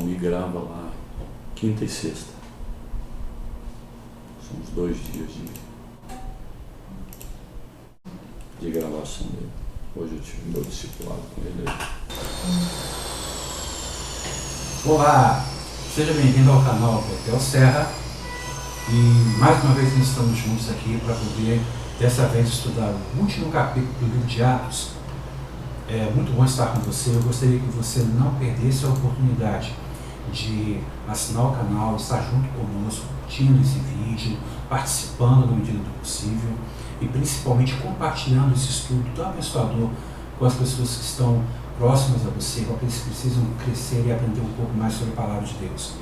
Almir grava lá quinta e sexta. São os 2 dias de gravação dele. Hoje eu tive meu discipulado com ele aí. Olá, seja bem-vindo ao canal Betel Serra. E mais uma vez nós estamos juntos aqui para poder, dessa vez, estudar o último capítulo do livro de Atos. É muito bom estar com você. Eu gostaria que você não perdesse a oportunidade de assinar o canal, estar junto conosco, curtindo esse vídeo, participando na medida do possível e principalmente compartilhando esse estudo tão abençoador com as pessoas que estão próximas a você, com aqueles que precisam crescer e aprender um pouco mais sobre a Palavra de Deus.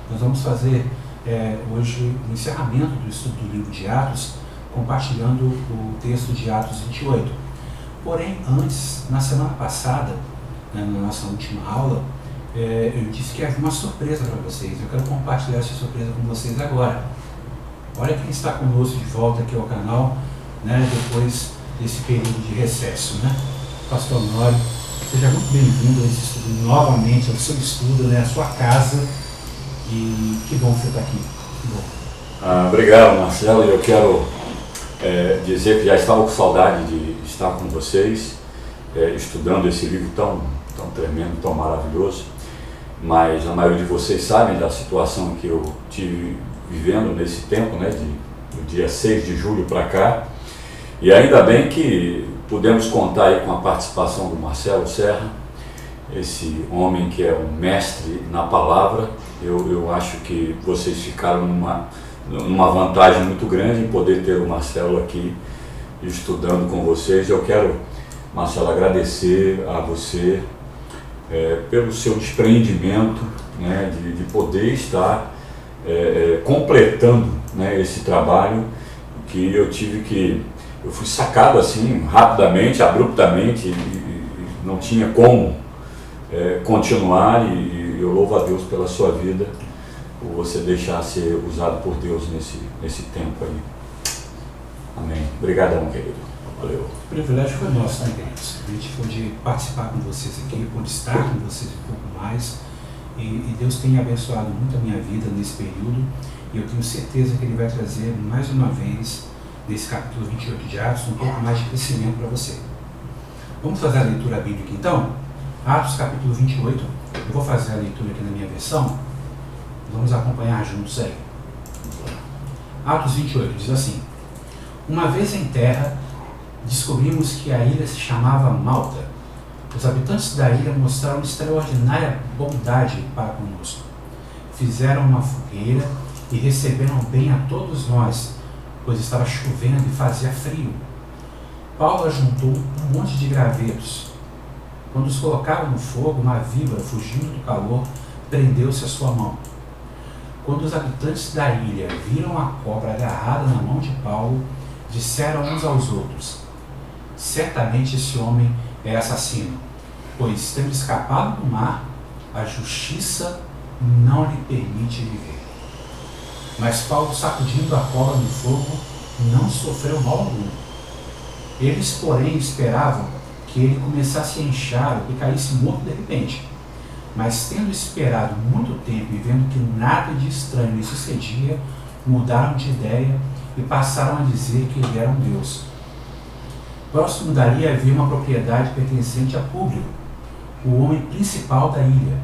Nós vamos fazer hoje o encerramento do estudo do livro de Atos, compartilhando o texto de Atos 28. Porém, antes, na semana passada, na nossa última aula, eu disse que havia uma surpresa para vocês. Eu quero compartilhar essa surpresa com vocês agora. Olha quem está conosco de volta aqui ao canal, depois desse período de recesso, Pastor Honório, seja muito bem-vindo a esse estudo novamente, ao seu estudo, à sua casa. E que bom que você está aqui. Que bom. Obrigado, Marcelo. Eu quero dizer que já estava com saudade de estar com vocês, estudando esse livro tão tremendo, tão maravilhoso. Mas a maioria de vocês sabem da situação que eu tive vivendo nesse tempo, do dia 6 de julho para cá. E ainda bem que pudemos contar aí com a participação do Marcelo Serra, esse homem que é um mestre na palavra. Eu acho que vocês ficaram numa vantagem muito grande em poder ter o Marcelo aqui estudando com vocês. Eu quero, Marcelo, agradecer a você pelo seu desprendimento, de poder estar completando esse trabalho que eu fui sacado assim rapidamente, abruptamente, e não tinha como continuar, e eu louvo a Deus pela sua vida, por você deixar ser usado por Deus nesse tempo aí. Amém. Obrigadão, querido. Valeu. O privilégio foi nosso, queridos? A gente pôde participar com vocês aqui, pôde estar com vocês um pouco mais, e Deus tem abençoado muito a minha vida nesse período, e eu tenho certeza que Ele vai trazer mais uma vez, nesse capítulo 28 de Atos, um pouco mais de crescimento para você. Vamos fazer a leitura bíblica então? Atos capítulo 28, eu vou fazer a leitura aqui na minha versão, vamos acompanhar juntos aí. Atos 28 diz assim: Uma vez em terra, descobrimos que a ilha se chamava Malta. Os habitantes da ilha mostraram extraordinária bondade para conosco. Fizeram uma fogueira e receberam bem a todos nós, pois estava chovendo e fazia frio. Paulo ajuntou um monte de gravetos. Quando os colocaram no fogo, uma víbora, fugindo do calor, prendeu-se à sua mão. Quando os habitantes da ilha viram a cobra agarrada na mão de Paulo, disseram uns aos outros: Certamente esse homem é assassino, pois, tendo escapado do mar, a justiça não lhe permite viver. Mas Paulo, sacudindo a cobra no fogo, não sofreu mal algum. Eles, porém, esperavam que ele começasse a inchar ou que caísse morto de repente. Mas, tendo esperado muito tempo e vendo que nada de estranho lhe sucedia, mudaram de ideia e passaram a dizer que ele era um deus. Próximo dali havia uma propriedade pertencente a Públio, o homem principal da ilha.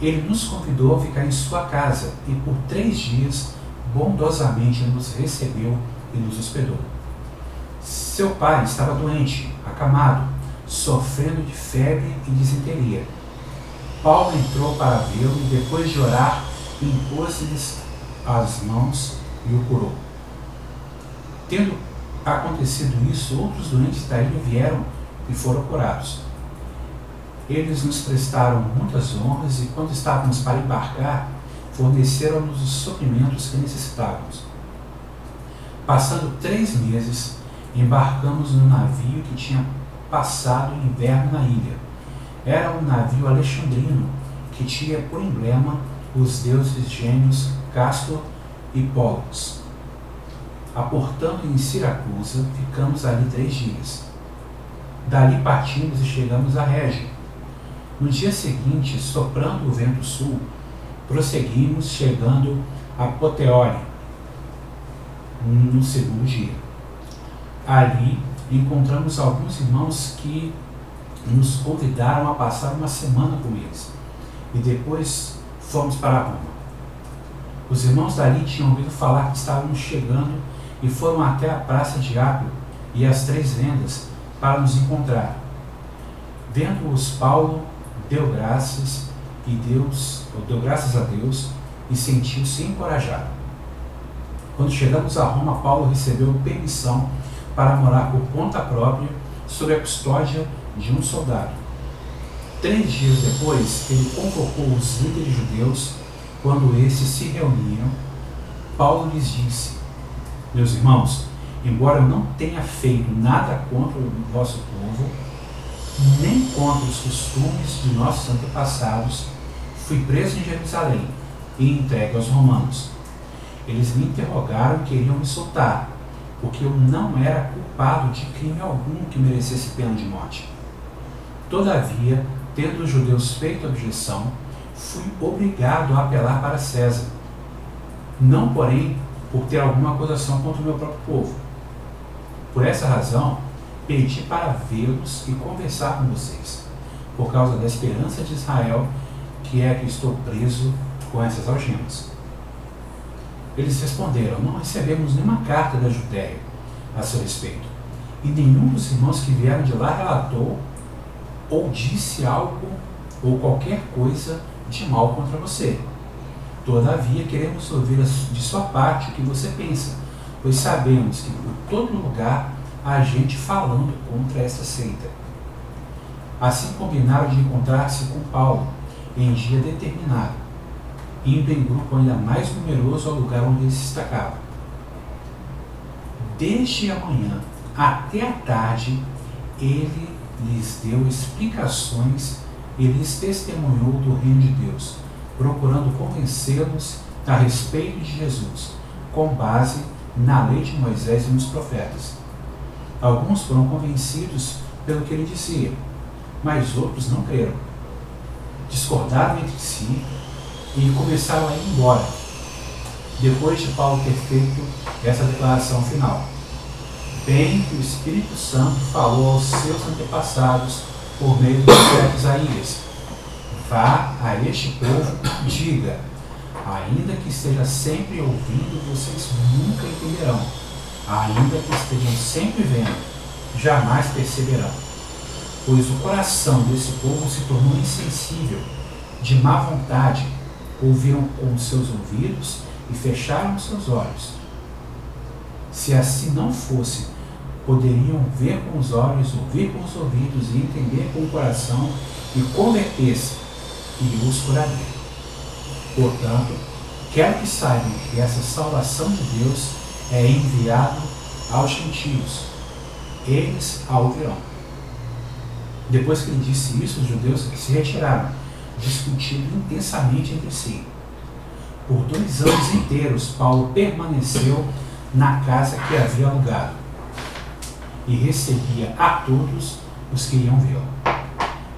Ele nos convidou a ficar em sua casa e por 3 dias bondosamente nos recebeu e nos hospedou. Seu pai estava doente, acamado, sofrendo de febre e disenteria. Paulo entrou para vê-lo e, depois de orar, impôs-lhes as mãos e o curou. Tendo acontecido isso, outros doentes da ilha vieram e foram curados. Eles nos prestaram muitas honras e, quando estávamos para embarcar, forneceram-nos os suprimentos que necessitávamos. Passando 3 meses, embarcamos num navio que tinha passado o inverno na ilha. Era um navio alexandrino que tinha por emblema os deuses gêmeos Castor e Pólux. Aportando em Siracusa, ficamos ali 3 dias. Dali partimos e chegamos a Régio. No dia seguinte, soprando o vento sul, prosseguimos, chegando a Puteoli no segundo dia. Ali encontramos alguns irmãos que nos convidaram a passar uma semana com eles e depois fomos para Roma. Os irmãos dali tinham ouvido falar que estávamos chegando e foram até a praça de Apio e as Três Vendas para nos encontrar. Vendo-os, Paulo deu graças a Deus e sentiu-se encorajado. Quando chegamos a Roma, Paulo recebeu permissão para morar por conta própria sob a custódia de um soldado. 3 dias depois, ele convocou os líderes judeus. Quando esses se reuniram, Paulo lhes disse: meus irmãos, embora eu não tenha feito nada contra o vosso povo, nem contra os costumes de nossos antepassados, fui preso em Jerusalém e entregue aos romanos. Eles me interrogaram e queriam me soltar, porque eu não era culpado de crime algum que merecesse pena de morte. Todavia, tendo os judeus feito objeção, fui obrigado a apelar para César. Não, porém, por ter alguma acusação contra o meu próprio povo. Por essa razão, pedi para vê-los e conversar com vocês, por causa da esperança de Israel, que é que estou preso com essas algemas. Eles responderam: não recebemos nenhuma carta da Judéia a seu respeito, e nenhum dos irmãos que vieram de lá relatou ou disse algo ou qualquer coisa de mal contra você. Todavia, queremos ouvir de sua parte o que você pensa, pois sabemos que por todo lugar há gente falando contra essa seita. Assim combinaram de encontrar-se com Paulo em dia determinado, indo em grupo ainda mais numeroso ao lugar onde ele se destacava. Desde a manhã até a tarde, ele lhes deu explicações e lhes testemunhou do reino de Deus, procurando convencê-los a respeito de Jesus, com base na lei de Moisés e nos profetas. Alguns foram convencidos pelo que ele dizia, mas outros não creram. Discordaram entre si e começaram a ir embora, depois de Paulo ter feito essa declaração final: bem que o Espírito Santo falou aos seus antepassados por meio do profeta Isaías: vá a este povo e diga, ainda que esteja sempre ouvindo, vocês nunca entenderão, ainda que estejam sempre vendo, jamais perceberão. Pois o coração desse povo se tornou insensível, de má vontade, ouviram com os seus ouvidos e fecharam os seus olhos. Se assim não fosse, poderiam ver com os olhos, ouvir com os ouvidos e entender com o coração e converter-se, e os curaria. Portanto, quero que saibam que essa salvação de Deus é enviada aos gentios. Eles a ouvirão. Depois que ele disse isso, os judeus se retiraram, discutindo intensamente entre si. Por 2 anos inteiros, Paulo permaneceu na casa que havia alugado e recebia a todos os que iam vê-lo.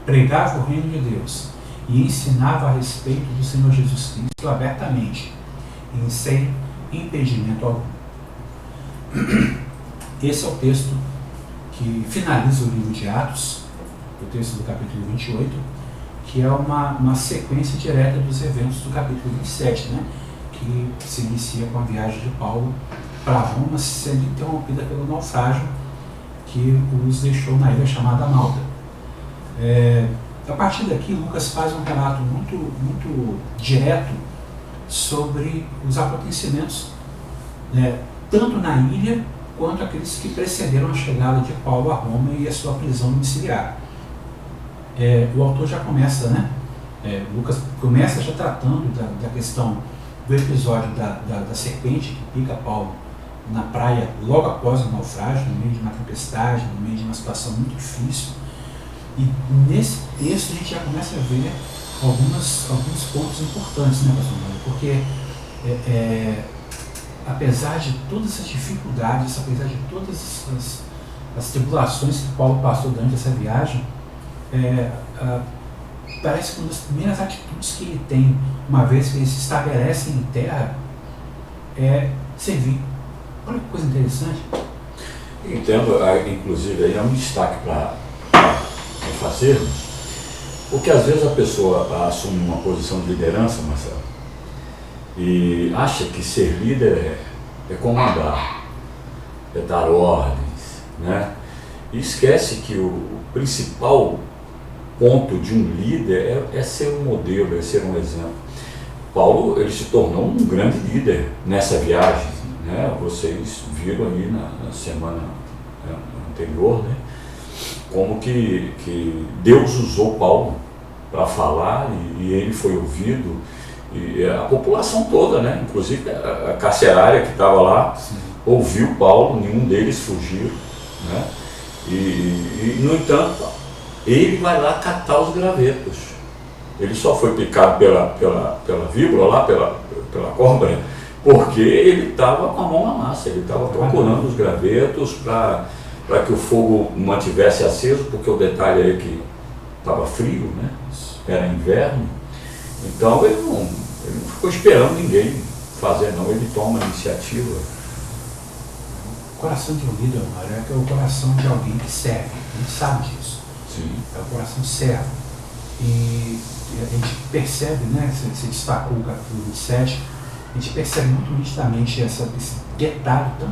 Pregava o reino de Deus e ensinava a respeito do Senhor Jesus Cristo abertamente, e sem impedimento algum. Esse é o texto que finaliza o livro de Atos, o texto do capítulo 28, que é uma sequência direta dos eventos do capítulo 27, né? Que se inicia com a viagem de Paulo para Roma, sendo interrompida pelo naufrágio que os deixou na ilha chamada Malta. A partir daqui, Lucas faz um relato muito direto sobre os acontecimentos, tanto na ilha quanto aqueles que precederam a chegada de Paulo a Roma e a sua prisão domiciliar. O autor já começa, Lucas começa já tratando da questão do episódio da serpente que pica Paulo na praia logo após o naufrágio, no meio de uma tempestade, no meio de uma situação muito difícil. E nesse texto a gente já começa a ver alguns pontos importantes, né, pastor Mário? Porque apesar de todas as dificuldades, apesar de todas as tribulações que Paulo passou durante essa viagem, parece que uma das primeiras atitudes que ele tem, uma vez que ele se estabelece em terra, é servir. Olha que coisa interessante. Entendo, inclusive, aí é um destaque para fazermos, porque às vezes a pessoa assume uma posição de liderança, Marcelo, e acha que ser líder é comandar, é dar ordens, né? E esquece que o principal ponto de um líder é ser um modelo, é ser um exemplo. Paulo, ele se tornou um grande líder nessa viagem, né? Vocês viram aí na semana anterior, né? Como que Deus usou Paulo para falar e ele foi ouvido, e a população toda, né? Inclusive a carcerária que estava lá, sim, ouviu Paulo, nenhum deles fugiu, né? E no entanto, ele vai lá catar os gravetos. Ele só foi picado pela víbora lá, pela cobra, porque ele estava com a mão na massa, ele estava procurando os gravetos para que o fogo mantivesse aceso, porque o detalhe é que estava frio, né? Era inverno. Então ele não ficou esperando ninguém fazer, não, ele toma a iniciativa. O coração de um líder, Mário, é o coração de alguém que serve, a gente sabe disso. Sim. É o coração servo. E a gente percebe, né, você destacou o capítulo 27, a gente percebe muito nitidamente esse detalhe tão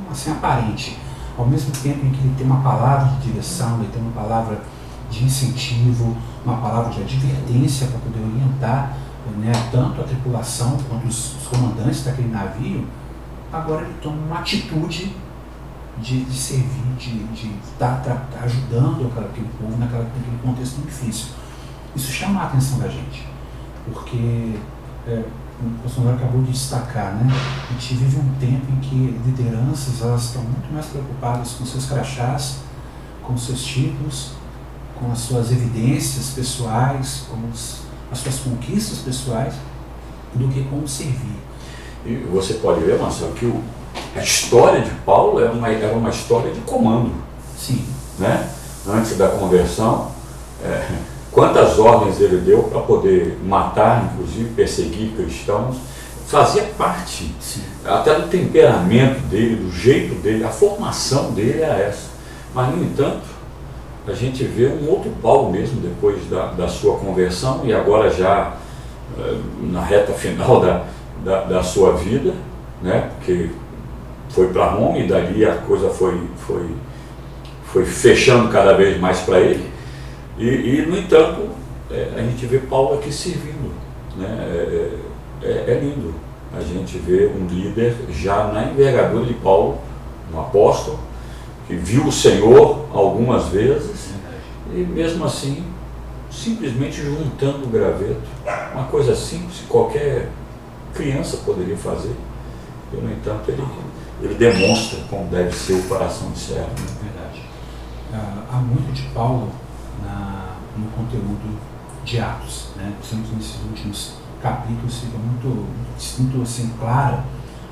assim, aparente. Ao mesmo tempo em que ele tem uma palavra de direção, ele tem uma palavra de incentivo, uma palavra de advertência para poder orientar, né, tanto a tripulação quanto os comandantes daquele navio, agora ele toma uma atitude de servir, de estar ajudando aquele povo naquele contexto muito difícil. Isso chama a atenção da gente, porque o senhor acabou de destacar, né? A gente vive um tempo em que lideranças elas estão muito mais preocupadas com seus crachás, com seus títulos, com as suas evidências pessoais, com as suas conquistas pessoais, do que com o servir. E você pode ver, Marcelo, que a história de Paulo era uma história de comando. Sim. Né? Antes da conversão, quantas ordens ele deu para poder matar, inclusive perseguir cristãos, fazia parte, sim, até do temperamento dele, do jeito dele, a formação dele era essa. Mas, no entanto, a gente vê um outro Paulo mesmo depois da sua conversão e agora já na reta final da sua vida, né? Porque foi para Roma e dali a coisa foi fechando cada vez mais para ele. E, no entanto, a gente vê Paulo aqui servindo, né? É lindo a gente vê um líder já na envergadura de Paulo, um apóstolo, que viu o Senhor algumas vezes e mesmo assim, simplesmente juntando o graveto. Uma coisa simples, qualquer criança poderia fazer. E, no entanto, ele demonstra como deve ser o coração de servo. É verdade. Há muito de Paulo no conteúdo de Atos, né? Principalmente nesses últimos capítulos fica muito assim, clara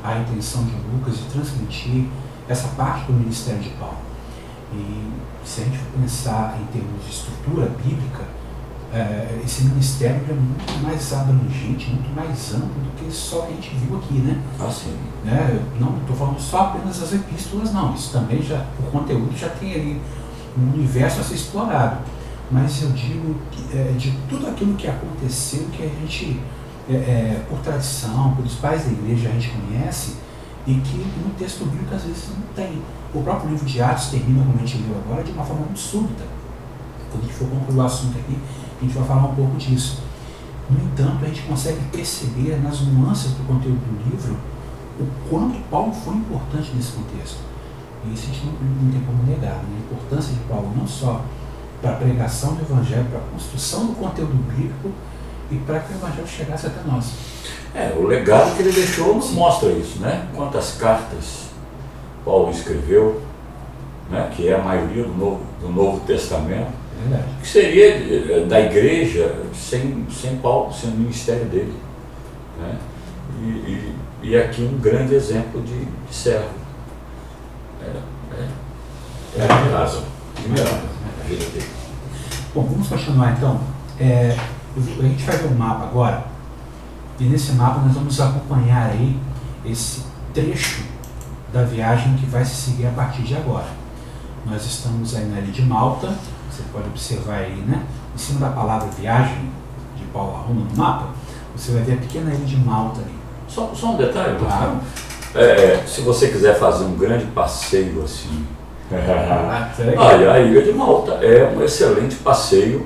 a intenção de Lucas de transmitir essa parte do ministério de Paulo. E se a gente for pensar em termos de estrutura bíblica, esse ministério é muito mais abrangente, muito mais amplo do que só que a gente viu aqui, né? Sim. Não estou falando só apenas das epístolas, não. Isso também já, o conteúdo já tem ali um universo a ser explorado. Mas eu digo que, de tudo aquilo que aconteceu, que a gente, por tradição, pelos pais da igreja, a gente conhece, e que no texto bíblico às vezes não tem. O próprio livro de Atos termina, como a gente viu agora, de uma forma muito súbita. Quando a gente for concluir o assunto aqui, a gente vai falar um pouco disso. No entanto, a gente consegue perceber nas nuances do conteúdo do livro o quanto Paulo foi importante nesse contexto. E isso a gente não tem como negar, né? A importância de Paulo não só para a pregação do Evangelho, para a construção do conteúdo bíblico e para que o Evangelho chegasse até nós. O legado que ele deixou nos mostra isso, né? Quantas cartas Paulo escreveu, né? Que é a maioria do Novo Testamento, que seria da igreja sem Paulo, sem o ministério dele, né? E aqui um grande exemplo de servo. É admirável a vida dele. Bom, vamos continuar então. A gente vai ver um mapa agora, e nesse mapa nós vamos acompanhar aí esse trecho da viagem que vai se seguir a partir de agora. Nós estamos aí na ilha de Malta, você pode observar aí, né? Em cima da palavra viagem, de Paulo a Roma no mapa, você vai ver a pequena ilha de Malta ali. Só um detalhe, Claro. se você quiser fazer um grande passeio assim, Olha, olha, a Ilha de Malta é um excelente passeio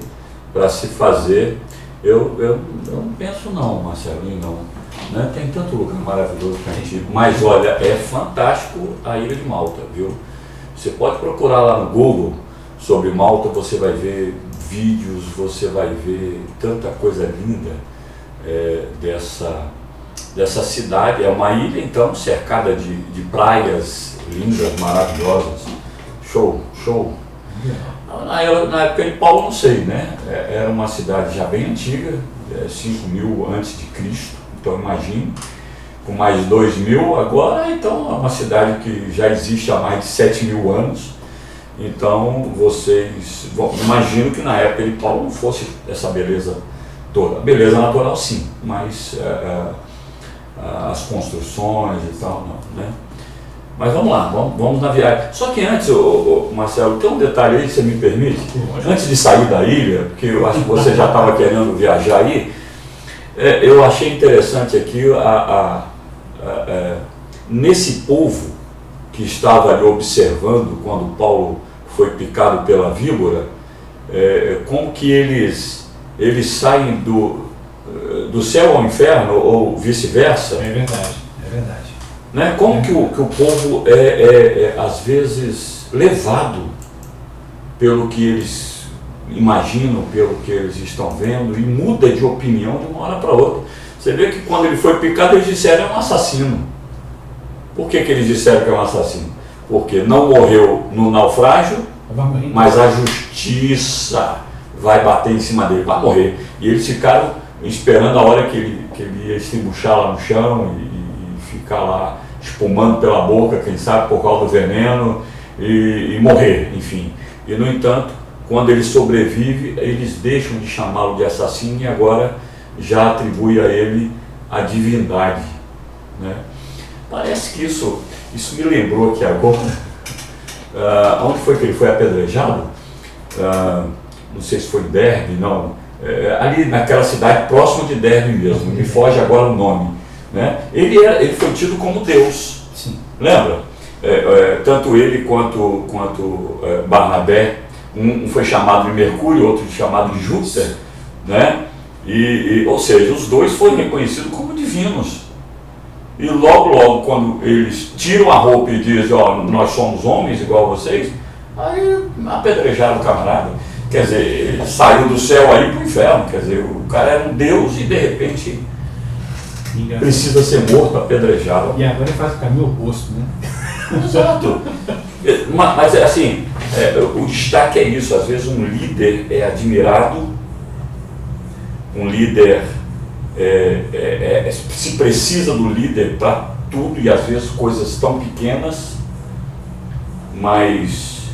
para se fazer. Eu não penso não, Marcelinho, não. Né? Tem tanto lugar maravilhoso para a gente ir, mas olha, é fantástico a Ilha de Malta, viu? Você pode procurar lá no Google sobre Malta, você vai ver vídeos, você vai ver tanta coisa linda dessa cidade. É uma ilha então cercada de praias lindas, maravilosas. Show. Na época de Paulo, não sei, né? Era uma cidade já bem antiga, 5.000 antes de Cristo, então imagine, com mais 2.000 agora, então é uma cidade que já existe há mais de 7.000 anos. Então vocês, imagino que na época de Paulo não fosse essa beleza toda. Beleza natural sim, mas as construções e tal não, né? Mas vamos lá, vamos na viagem. Só que antes, Marcelo, tem um detalhe aí, se você me permite? Antes de sair da ilha, porque eu acho que você já estava querendo viajar aí, eu achei interessante aqui nesse povo que estava ali observando quando Paulo foi picado pela víbora, como que eles saem do céu ao inferno ou vice-versa. É verdade. Né? Como que o povo às vezes levado pelo que eles imaginam, pelo que eles estão vendo, e muda de opinião de uma hora para outra. Você vê que quando ele foi picado, eles disseram que é um assassino. Por que eles disseram que é um assassino? Porque não morreu no naufrágio, mas a justiça vai bater em cima dele, vai morrer. E eles ficaram esperando a hora que ele ia se estribuchar lá no chão e ficar lá espumando pela boca, quem sabe por causa do veneno, e morrer, enfim. E no entanto, quando ele sobrevive, eles deixam de chamá-lo de assassino e agora já atribui a ele a divindade, né? Parece que isso me lembrou aqui agora, onde foi que ele foi apedrejado? Não sei se foi em Derbe, não, ali naquela cidade próxima de Derbe mesmo, me foge agora o nome, né? Ele foi tido como Deus. Sim. Lembra? Tanto ele quanto Barnabé, um foi chamado de Mercúrio, outro chamado de Júpiter, né? Ou seja, os dois foram reconhecidos como divinos. E logo quando eles tiram a roupa e dizem, nós somos homens igual a vocês, aí apedrejaram o camarada. Quer dizer, ele saiu do céu aí para o inferno. Quer dizer, o cara era um Deus e de repente precisa ser morto, apedrejado. E agora ele faz o caminho oposto, né? Exato. Mas assim, o destaque é isso. Às vezes um líder é admirado, um líder se precisa do líder para tudo, e às vezes coisas tão pequenas, mas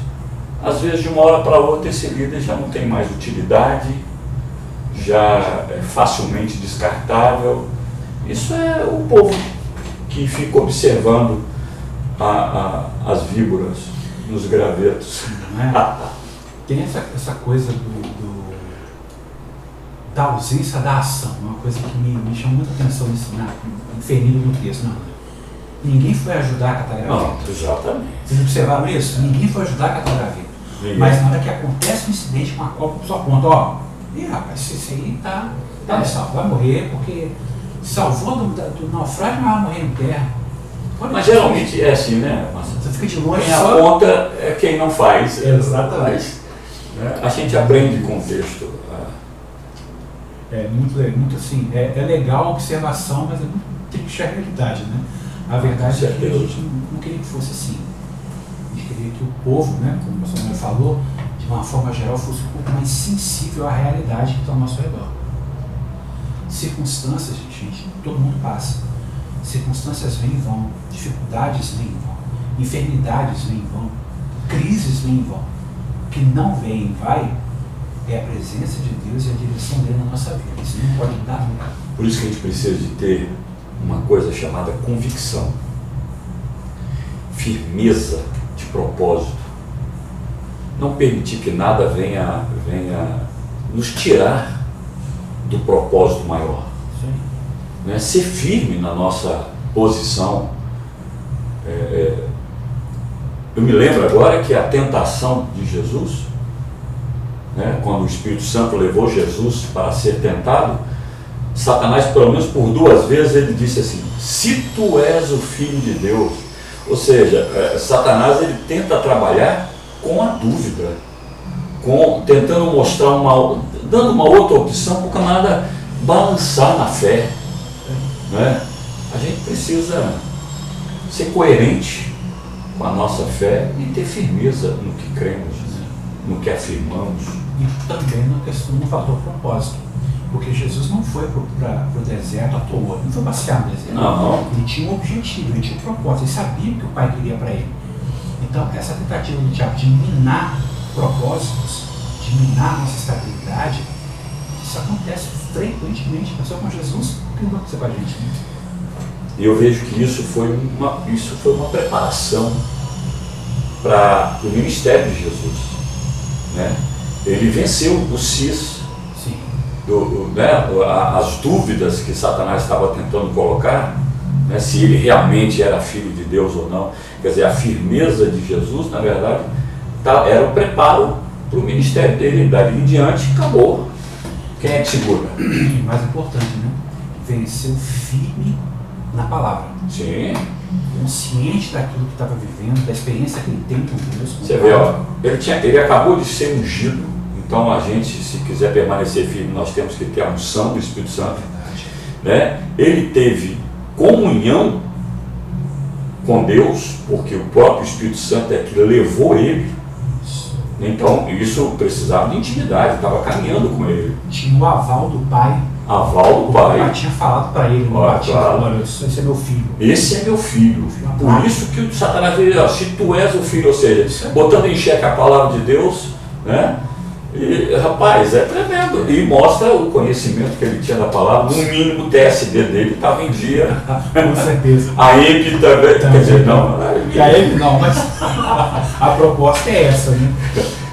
às vezes de uma hora para outra esse líder já não tem mais utilidade, já é facilmente descartável. Isso é o povo que fica observando as víboras nos gravetos. Não é? Tem essa coisa da ausência da ação, uma coisa que me chama muita atenção inferido no texto. Não. Ninguém foi ajudar a catar a graveta. Exatamente. Vocês observaram isso? Ninguém foi ajudar a catar a graveta. Mas na hora que acontece um incidente com a copa, o pessoal aponta, rapaz, esse aí tá salvo, vai morrer porque salvou do naufrágio, mas vai morrer em terra. Mas geralmente é assim, né, Marcelo? Você fica de longe quem só. Aponta é quem não faz. Exatamente. A gente aprende com o texto. É muito assim, é legal a observação, mas é muito triste a realidade, né? A verdade é que a gente não queria que fosse assim. A gente queria que o povo, né, como o pastor falou, de uma forma geral, fosse um pouco mais sensível à realidade que está ao nosso redor. Circunstâncias, gente, todo mundo passa. Circunstâncias vêm e vão, dificuldades vêm e vão, enfermidades vêm e vão, crises vêm e vão. O que não vem e vai é a presença de Deus e a direção dele na nossa vida. Isso não pode dar nunca. Por isso que a gente precisa de ter uma coisa chamada convicção, firmeza de propósito, não permitir que nada venha nos tirar do propósito maior, né? Ser firme na nossa posição. Eu me lembro agora que a tentação de Jesus, né, quando o Espírito Santo levou Jesus para ser tentado, Satanás, pelo menos por 2 vezes, ele disse assim: se tu és o Filho de Deus. Ou seja, Satanás, ele tenta trabalhar com a dúvida, tentando mostrar dando uma outra opção para o camarada balançar na fé, né? A gente precisa ser coerente com a nossa fé e ter firmeza no que cremos, né? No que afirmamos. E também na questão do fator propósito, porque Jesus não foi para o deserto à toa, não foi passear no deserto. Não. Ele tinha um objetivo, ele tinha um propósito, ele sabia o que o Pai queria para ele. Então, essa tentativa do diabo de minar propósitos, de minar nossa estabilidade, isso acontece frequentemente. Aconteceu com Jesus, o que não vai acontecer com a gente? E eu vejo que isso foi uma preparação para o ministério de Jesus, né? Ele venceu o cis, né? As dúvidas que Satanás estava tentando colocar, né? Se ele realmente era filho de Deus ou não. Quer dizer, a firmeza de Jesus, na verdade, era o preparo para o ministério dele. Dali em diante, acabou. Quem é que segura? E mais importante, né? Venceu firme na palavra. Sim. Consciente daquilo que estava vivendo, da experiência que ele tem com Deus. Você vê, ó, ele acabou de ser ungido, então a gente, se quiser permanecer firme, nós temos que ter a unção do Espírito Santo, né? Ele teve comunhão com Deus, porque o próprio Espírito Santo é que levou ele. Então, isso precisava de intimidade, estava caminhando com ele. Tinha o aval do Pai. Aval do Pai. O Pai tinha falado para ele, olha, esse é meu filho. Esse é meu filho. Por isso que o Satanás diz, se tu és o filho, ou seja, botando em xeque a palavra de Deus, né? E, rapaz, é tremendo. E mostra o conhecimento que ele tinha da palavra. No mínimo, o TSD dele estava em dia. Com certeza. A EMP também. Quer dizer, não. E a EMP não, mas a proposta é essa, né?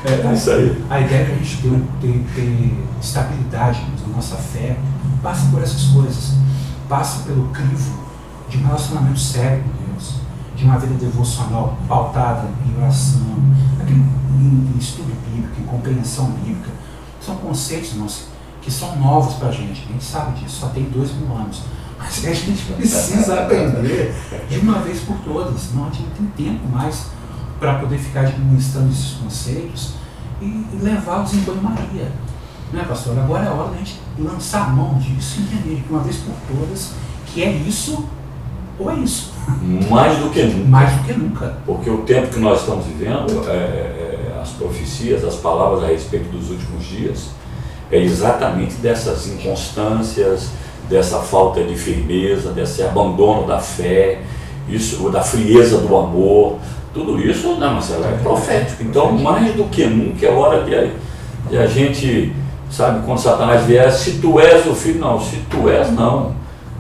É isso aí. A ideia é que a gente ter estabilidade na nossa fé passa por essas coisas. Passa pelo crivo de um relacionamento sério com Deus, de uma vida devocional pautada em oração, em estudo bíblico, em compreensão bíblica. São conceitos, irmãos, que são novos para a gente sabe disso, só tem 2000 anos. Mas a gente precisa aprender de uma vez por todas. Não, a gente não tem tempo mais para poder ficar administrando esses conceitos e levá-los em banho-maria. Não é, pastor? Agora é a hora da gente lançar a mão disso e entender de uma vez por todas que é isso ou é isso. Mais do que nunca. Mais do que nunca. Porque o tempo que nós estamos vivendo, as profecias, as palavras a respeito dos últimos dias, é exatamente dessas inconstâncias, dessa falta de firmeza, desse abandono da fé, da frieza do amor. Tudo isso, né, Marcelo, é profético. Então, mais do que nunca é hora de a gente, sabe, quando Satanás vier, se tu és o filho, não, se tu és, não.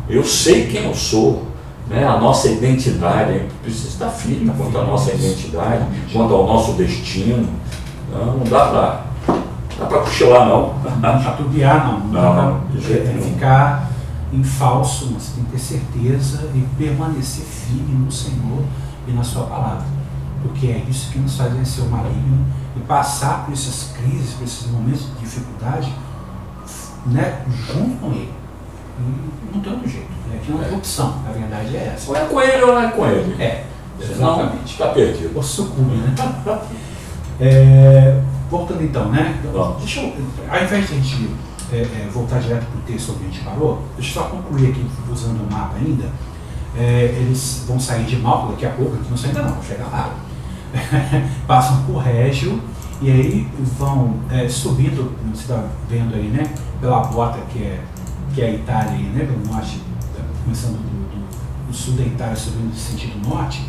Eu sei quem eu sou, né? A nossa identidade, a gente precisa estar firme quanto à nossa identidade, quanto ao nosso destino. Não dá para cochilar, não. Não titubear, não. Não dá para ficar em falso, mas tem que ter certeza e permanecer firme no Senhor e na sua palavra. Porque é isso que nos faz vencer o maligno e passar por essas crises, por esses momentos de dificuldade, né, junto com ele. E não tem outro jeito. Aqui não tem opção. A verdade é essa. Ou é com ele ou não é com ele. Exatamente. Está perdido. Ou sucumbe, né? Voltando então, né? Deixa eu, ao invés de a gente voltar direto para o texto onde a gente parou, deixa eu só concluir aqui, usando o mapa ainda. Eles vão sair de Malta daqui a pouco, aqui não sai ainda não, vão chegar lá. Passam por Régio e aí vão subindo, você está vendo aí, né? Pela bota que é a Itália aí, né? Pelo norte, começando do sul da Itália, subindo no sentido norte.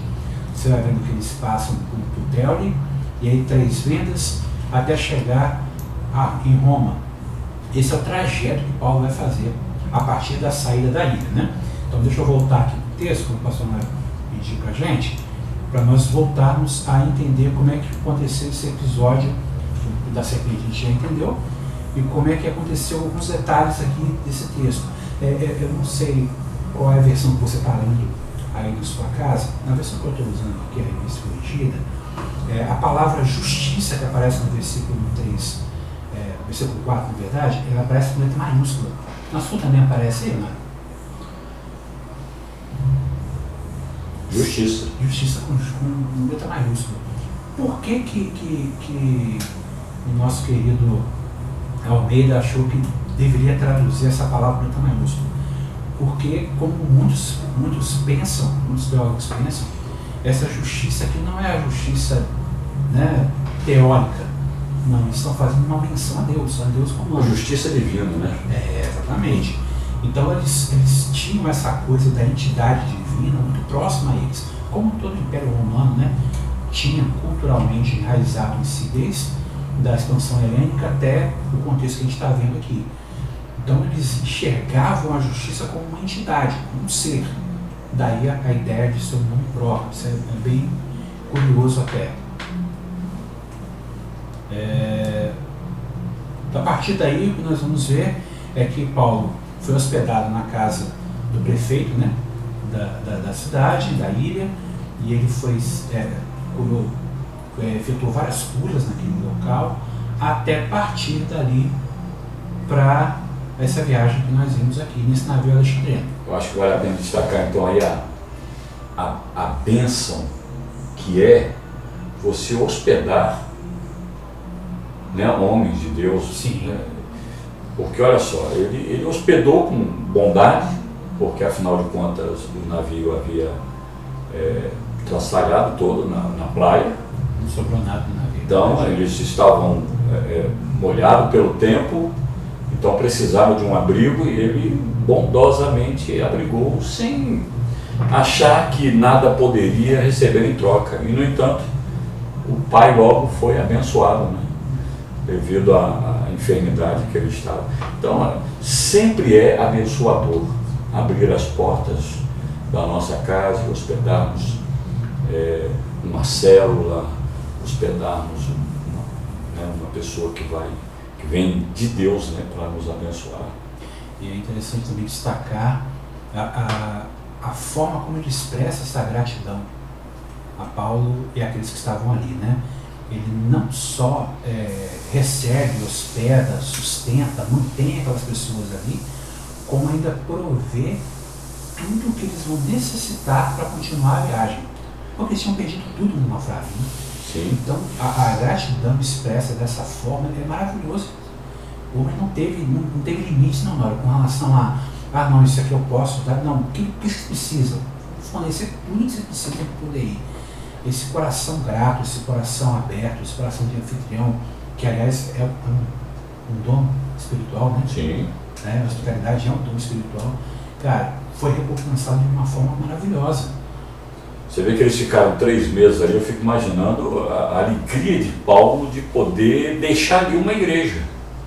Você vai vendo que eles passam por Puteoli e aí 3 Vendas até chegar em Roma. Esse é o trajeto que Paulo vai fazer a partir da saída da ilha, né? Então deixa eu voltar aqui no texto, como o pastor Mário pediu para a gente, para nós voltarmos a entender como é que aconteceu esse episódio da serpente, a gente já entendeu, e como é que aconteceu alguns detalhes aqui desse texto. Eu não sei qual é a versão que você está lendo aí na sua casa. Na versão que eu estou usando aqui, a revista corrigida, a palavra justiça que aparece no versículo 3, versículo 4, na verdade, ela aparece com letra maiúscula. Na sua também aparece aí, né? Justiça. Justiça com letra maiúscula. Por que o nosso querido Almeida achou que deveria traduzir essa palavra com letra maiúscula? Porque, como muitos pensam, muitos teólogos pensam, essa justiça aqui não é a justiça, né, teórica. Não, eles estão fazendo uma menção a Deus como uma justiça divina, né? Exatamente. Então eles tinham essa coisa da entidade divina muito próxima a eles. Como todo o Império Romano, né, tinha culturalmente enraizado em si, desde da expansão helênica até o contexto que a gente está vendo aqui. Então eles enxergavam a justiça como uma entidade, como um ser. Daí a ideia de seu nome próprio. Isso é bem curioso até. A partir daí, o que nós vamos ver é que Paulo foi hospedado na casa do prefeito, né, da cidade, da ilha, e ele efetuou várias curas naquele local, até partir dali para essa viagem que nós vimos aqui nesse navio alexandrino. Eu acho que vale a pena destacar então aí a bênção que é você hospedar, né, homens de Deus. Sim. Né? Porque olha só, ele hospedou com bondade, porque afinal de contas o navio havia traçalhado todo na praia. Não sobrou nada no navio. Então eles estavam molhados pelo tempo, então precisavam de um abrigo e ele bondosamente abrigou sem achar que nada poderia receber em troca. E no entanto, o pai logo foi abençoado, né? Devido à enfermidade que ele estava. Então, sempre é abençoador abrir as portas da nossa casa e hospedarmos uma célula, hospedarmos uma pessoa que vem de Deus, né, para nos abençoar. E é interessante também destacar a forma como ele expressa essa gratidão a Paulo e aqueles que estavam ali, né? Ele não só recebe, hospeda, sustenta, mantém aquelas pessoas ali, como ainda provê tudo o que eles vão necessitar para continuar a viagem. Porque eles tinham perdido tudo no naufrágio, né? Sim. Então, a gratidão expressa dessa forma é maravilhosa. O homem não teve limites, não, com relação a não, isso aqui eu posso, tá? Não, o que vocês precisam? Fornecer tudo que vocês precisam para poder ir. Esse coração grato, esse coração aberto, esse coração de anfitrião, que aliás é um dom espiritual, né? Sim. A hospitalidade é um dom espiritual. Cara, foi recompensado de uma forma maravilhosa. Você vê que eles ficaram 3 meses ali, eu fico imaginando a alegria de Paulo de poder deixar ali uma igreja.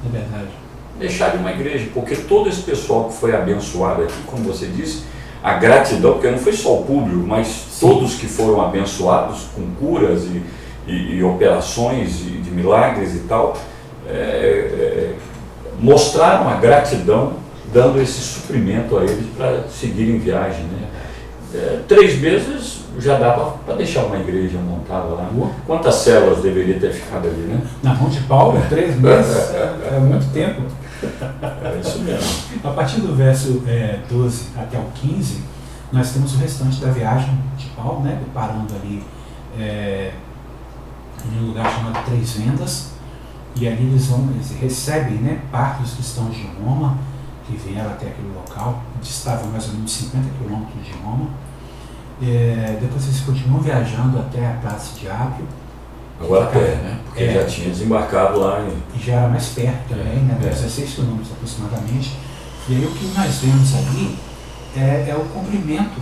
É verdade. Deixar ali uma igreja, porque todo esse pessoal que foi abençoado aqui, como você disse, a gratidão, porque não foi só o público, mas sim, todos que foram abençoados com curas e operações de milagres e tal, mostraram a gratidão, dando esse suprimento a eles para seguirem viagem, né? 3 meses já dava para deixar uma igreja montada lá. Quantas células deveria ter ficado ali, né? Na mão de Paulo, 3 meses é muito tempo. É isso mesmo. A partir do verso 12 até o 15, nós temos o restante da viagem de Paulo, né, parando ali em um lugar chamado Três Vendas, e ali eles recebem, né, parte dos cristãos de Roma, que vieram até aquele local, distavam mais ou menos 50 quilômetros de Roma. Depois eles continuam viajando até a Praça de Ápio. Agora né? Porque já tinha desembarcado lá. E já era mais perto também, né? 16 quilômetros aproximadamente. E aí o que nós vemos ali é o cumprimento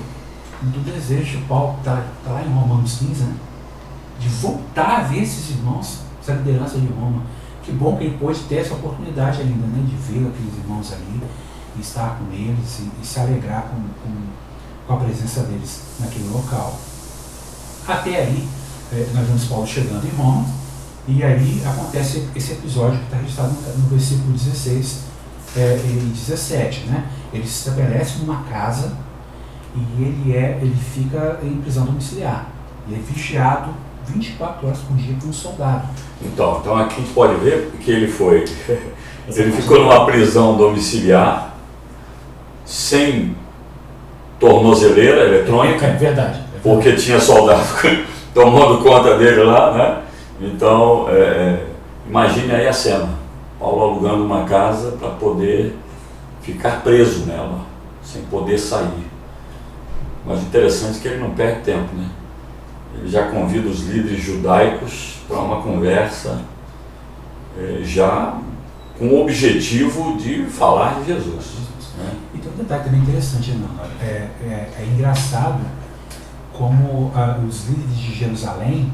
do desejo de Paulo, que está lá em Romanos 15, né? De voltar a ver esses irmãos, essa liderança de Roma, que bom que ele pôde ter essa oportunidade ainda, né, de ver aqueles irmãos ali, e estar com eles e se alegrar com a presença deles naquele local. Até aí, nós vemos Paulo chegando em Roma, e aí acontece esse episódio que está registrado no versículo 16 e 17. Né? Ele se estabelece numa casa e ele fica em prisão domiciliar. Ele é vigiado 24 horas por dia por um soldado. Então aqui a gente pode ver que ele ficou numa prisão domiciliar, sem tornozeleira eletrônica. É verdade. Porque tinha soldado tomando conta dele lá, né? Então, imagine aí a cena. Paulo alugando uma casa para poder ficar preso nela, sem poder sair. Mas interessante é que ele não perde tempo, né? Ele já convida os líderes judaicos para uma conversa, já com o objetivo de falar de Jesus. Né? E tem um detalhe também interessante, não? É engraçado como os líderes de Jerusalém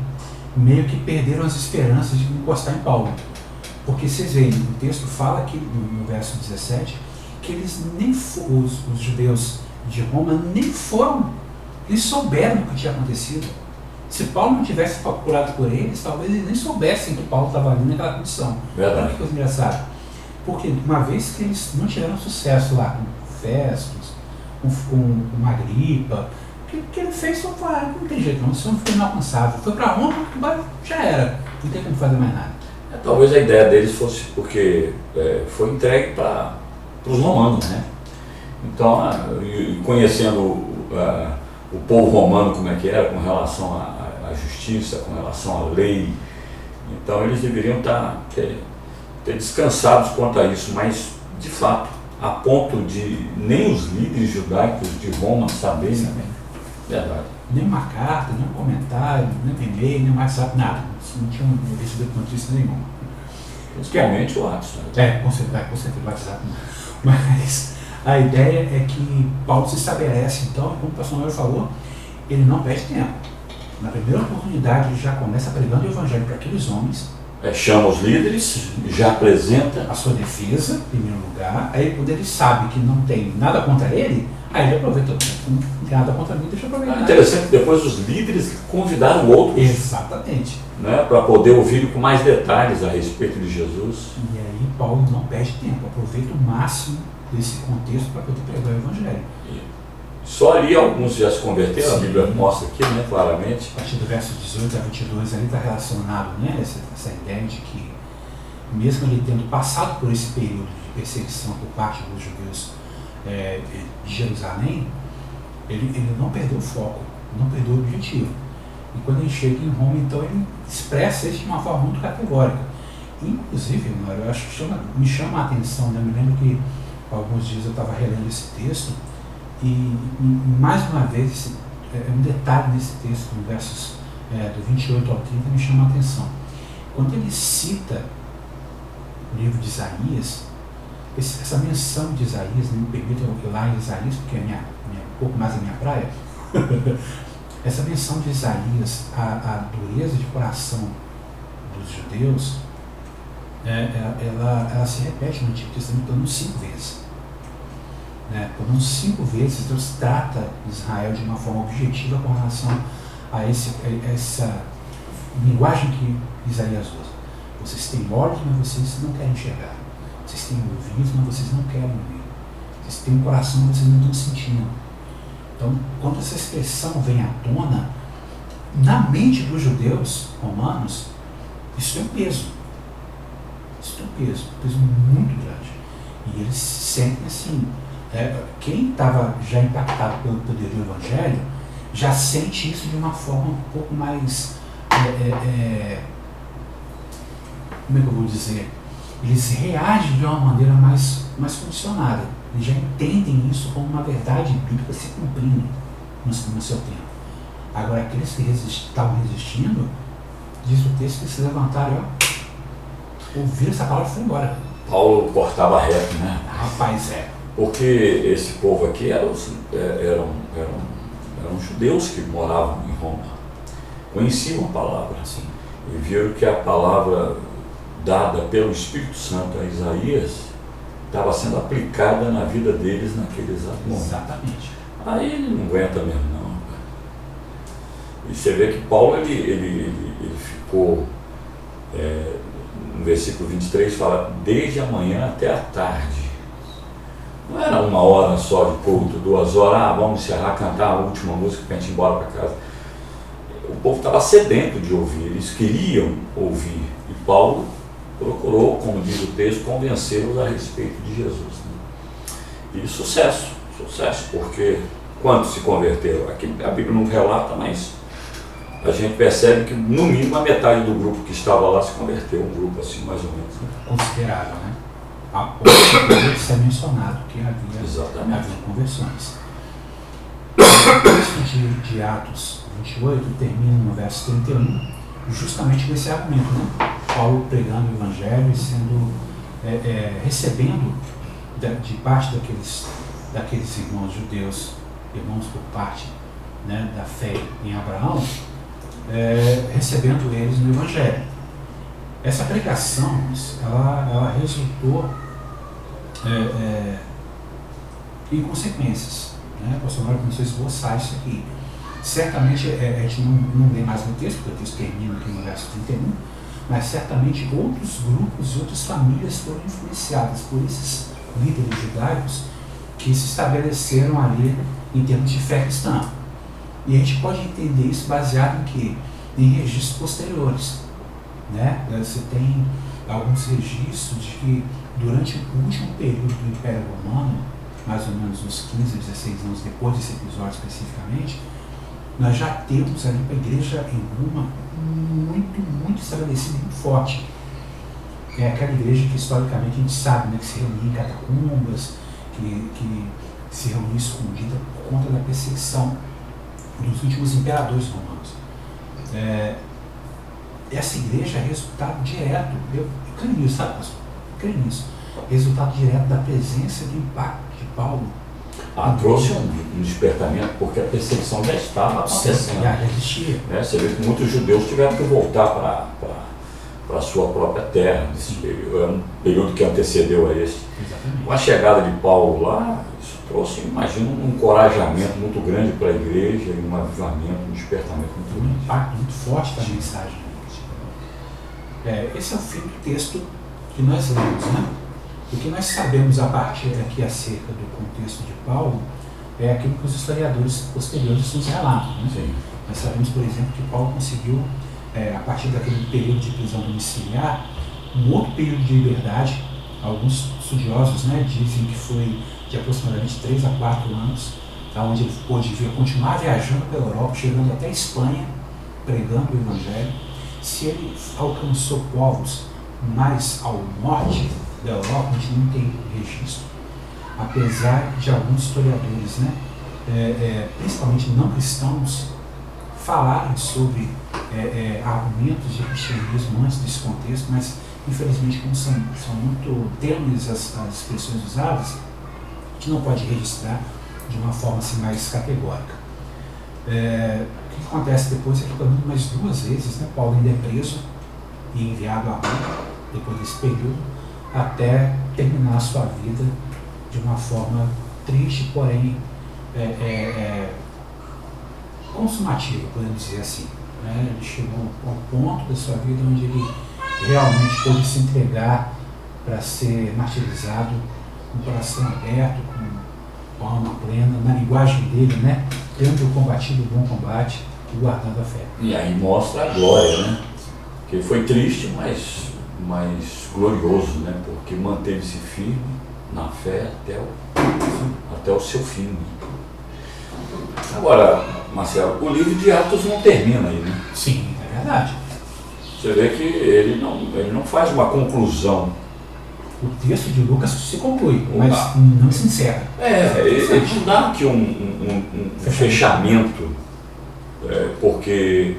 meio que perderam as esperanças de encostar em Paulo. Porque vocês veem, o texto fala aqui no verso 17, que eles os judeus de Roma nem foram, eles souberam do que tinha acontecido. Se Paulo não tivesse procurado por eles, talvez eles nem soubessem que Paulo estava ali naquela condição. Verdade. Olha que coisa engraçada. Porque uma vez que eles não tiveram sucesso lá com Festus, com Agripa, o que ele fez só falar, não tem jeito não, isso não ficou inalcançável. Foi para Roma, já era, não tem como fazer mais nada. Talvez a ideia deles fosse porque foi entregue para os romanos, né? Então, conhecendo o povo romano como é que era com relação à justiça, com relação à lei, então eles deveriam ter descansados quanto a isso, mas de fato, a ponto de nem os líderes judaicos de Roma saberem. Verdade. Nem uma carta, nem um comentário, nem um e-mail, nem um WhatsApp, nada. Não tinham recebido notícia nenhuma. Principalmente o WhatsApp. Com certeza o WhatsApp. Mas a ideia é que Paulo se estabelece, então, como o pastor Mauro falou, ele não perde tempo. Na primeira oportunidade, ele já começa pregando o evangelho para aqueles homens. Chama os líderes, já apresenta a sua defesa, em primeiro lugar. Aí, quando ele sabe que não tem nada contra ele, aí ele aproveita. Não tem nada contra mim, deixa eu aproveitar. É interessante que depois os líderes convidaram outros. Exatamente. Né, para poder ouvir com mais detalhes a respeito de Jesus. E aí Paulo não perde tempo, aproveita o máximo desse contexto para poder pregar o evangelho. Só ali alguns já se converteram. Sim. A Bíblia mostra aqui, né, claramente. A partir do verso 18 a 22 ali está relacionado, né, essa ideia de que, mesmo ele tendo passado por esse período de perseguição por parte dos judeus de Jerusalém, ele não perdeu o foco, não perdeu o objetivo. E quando ele chega em Roma, então ele expressa isso de uma forma muito categórica. Inclusive, eu acho que me chama a atenção, né? Eu me lembro que alguns dias eu estava relendo esse texto e mais uma vez, um detalhe nesse texto, no versos do 28 ao 30, me chama a atenção. Quando ele cita o livro de Isaías, essa menção de Isaías, me permita eu ir lá em Isaías, porque é um pouco mais a minha praia. Essa menção de Isaías, a dureza de coração dos judeus, ela se repete no Antigo Testamento pelo menos 5 vezes. Pelo menos 5 vezes Deus trata Israel de uma forma objetiva com relação a essa linguagem que Isaías usa. Vocês têm olhos, mas vocês não querem enxergar. Vocês têm ouvidos, mas vocês não querem ouvir. Vocês têm um coração, mas vocês não estão sentindo. Então, quando essa expressão vem à tona, na mente dos judeus romanos, isso é um peso. Isso é um peso muito grande. E eles se sentem assim. Quem estava já impactado pelo poder do Evangelho, já sente isso de uma forma um pouco mais, como é que eu vou dizer? Eles reagem de uma maneira mais condicionada. Eles já entendem isso como uma verdade bíblica se cumprindo no seu tempo. Agora, aqueles que estavam resistindo, diz o texto que se levantaram, ouviram essa palavra e foram embora. Paulo cortava reto, né? Rapaz, Porque esse povo aqui eram judeus que moravam em Roma, conheciam a palavra, assim, e viram que a palavra dada pelo Espírito Santo a Isaías estava sendo aplicada na vida deles naquele exato momento. Exatamente. Aí ele não aguenta mesmo, não. E você vê que Paulo, ele ficou, no versículo 23, fala, desde a manhã até a tarde. Não era 1 hora só de culto, 2 horas, vamos encerrar, cantar a última música para a gente ir embora para casa. O povo estava sedento de ouvir, eles queriam ouvir. E Paulo procurou, como diz o texto, convencê-los a respeito de Jesus. Né? E sucesso, porque quantos se converteram? Aqui a Bíblia não relata, mas a gente percebe que no mínimo a metade do grupo que estava lá se converteu, um grupo assim mais ou menos. Né? Considerável, né? A ponto de ser mencionado que havia conversões. O texto de Atos 28 termina no verso 31, justamente com esse argumento, né? Paulo pregando o Evangelho e sendo, recebendo de parte daqueles irmãos judeus, irmãos por parte, né, da fé em Abraão, recebendo eles no Evangelho. Essa pregação, ela resultou em consequências. Né? O Bolsonaro começou a esboçar isso aqui. Certamente, a gente não lê mais no texto, porque o texto termina aqui no verso 31, mas certamente outros grupos e outras famílias foram influenciadas por esses líderes judaicos que se estabeleceram ali em termos de fé cristã. E a gente pode entender isso baseado em quê? Em registros posteriores. Né? Você tem alguns registros de que durante o último período do Império Romano, mais ou menos uns 15, 16 anos depois desse episódio especificamente, nós já temos ali a igreja em Roma muito estabelecida, muito forte. É aquela igreja que historicamente a gente sabe, né, que se reunia em catacumbas, que se reunia escondida por conta da perseguição dos últimos imperadores romanos. Essa igreja é resultado direto, eu creio nisso, sabe, pastor? Eu creio nisso. Resultado direto da presença e do impacto de Paulo. Trouxe um despertamento, porque a perseguição já estava acontecendo. Já existia. Você vê que muitos judeus tiveram que voltar para a sua própria terra nesse período. É um período que antecedeu a esse. Exatamente. Com a chegada de Paulo lá, isso trouxe, imagino, um encorajamento muito grande para a igreja e um avivamento, um despertamento muito grande. Um impacto muito forte da mensagem. Esse é o fim do texto que nós lemos, né? O que nós sabemos a partir daqui acerca do contexto de Paulo é aquilo que os historiadores posteriores nos relatam. Né? Sim. Nós sabemos, por exemplo, que Paulo conseguiu, a partir daquele período de prisão domiciliar, um outro período de liberdade. Alguns estudiosos, né, dizem que foi de aproximadamente 3 a 4 anos, onde ele pôde continuar viajando pela Europa, chegando até a Espanha, pregando o Evangelho. Se ele alcançou povos mais ao norte da Europa, a gente não tem registro, apesar de alguns historiadores, né, principalmente não cristãos, falarem sobre argumentos de cristianismo antes desse contexto, mas infelizmente, como são muito tênues as expressões usadas, a gente não pode registrar de uma forma assim, mais categórica. O que acontece depois é que, pelo menos mais 2 vezes, né, Paulo ainda é preso e enviado a Roma, depois desse período, até terminar a sua vida de uma forma triste, porém consumativa, podemos dizer assim. Né? Ele chegou ao ponto da sua vida onde ele realmente pôde se entregar para ser martirizado com o coração aberto, com a alma plena, na linguagem dele, né? Tendo combatido o bom combate e guardando a fé. E aí mostra a glória, né? Que foi triste, mas glorioso, né? Porque manteve-se firme na fé até o seu fim. Agora, Marcelo, o livro de Atos não termina aí, né? Sim, é verdade. Você vê que ele não faz uma conclusão. O texto de Lucas se conclui, mas não se encerra. Ele não dá aqui um fechamento, porque